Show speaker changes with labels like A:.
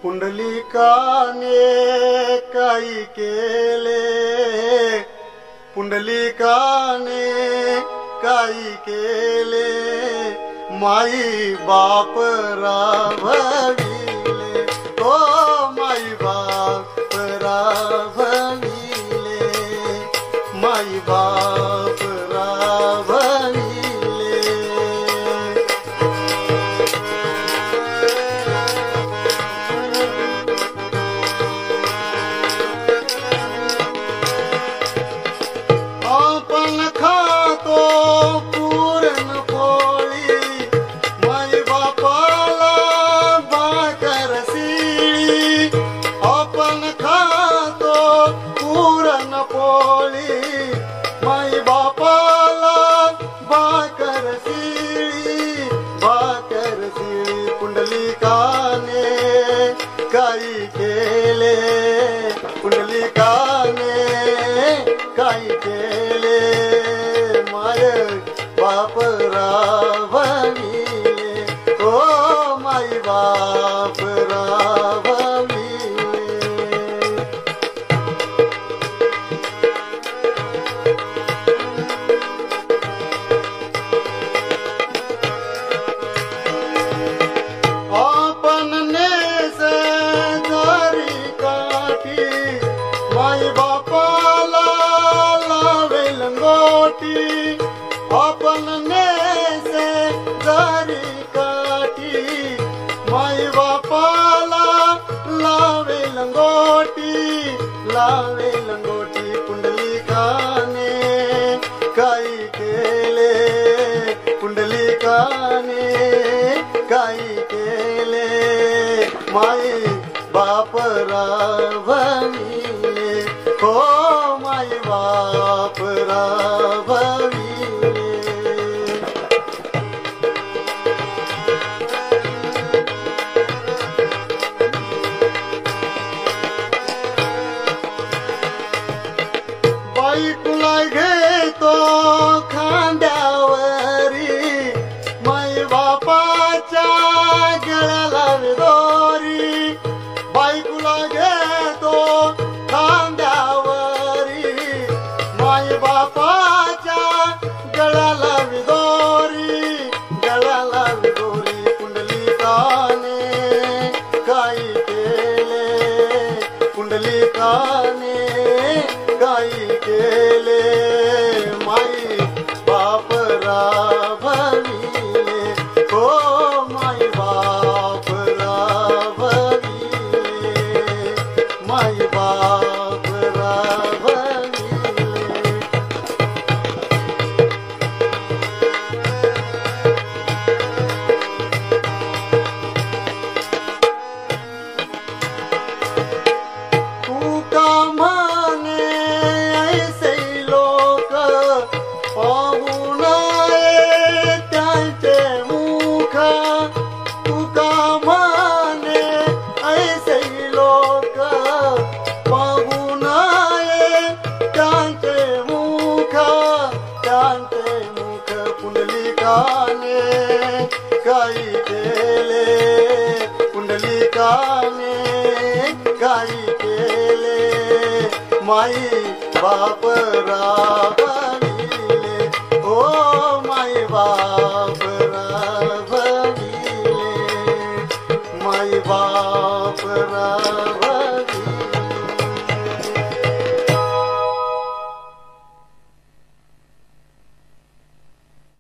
A: पुंडलिकाने काही केले, पुंडलिकाने काही केले, माई बाप राभविले, ओ माई बाप राभविले, माई बाप राभविले. आपण खातो पुरणपोळी, माई बापाला भाकर शिळी. आपण खातो पुरणपोळी, माई बापाला भाकर शिळी, भाकर शिळी. पुंडलिकाने काही केले, पुंडलिकाने काही केले, माय बाप राभविले, ओ माई बाप राभविले. आपण नेसे धरी काठी, माई बापाला लावेल लंगोटी. आपण नेसे धरी काठी, माई बापाला लावे लंगोटी, लावे लंगोटी. पुंडलिकाने काही केले, पुंडलिकाने काही केले, माई बाप राभविले, हो माई बाप राभविले. बायकोला घेतो खांद्यावरी, माई बापाच्या गळ्याला दोरी. बायकोला घेतो खांद्यावरी, माई बापाच्या गळ्याला दोरी, गळ्याला दोरी. पुंडलिकाने काही केले, पुंडलिकाने काही केले, माई बाप राभविले, हो माई बाप राभविले, माई बाप राभविले. तू का म्हणे ऐसे लोक पाहून त्यांचे मुख, तू का म्हणे ऐसे लोक पाहून त्यांचे मुख, त्यांचे मुख. पुंडलिकाने काही केले, पुंडलिकाने काही केले, माई बाप राभविले, ओ माई बाप राभविले, माई बाप राभविले.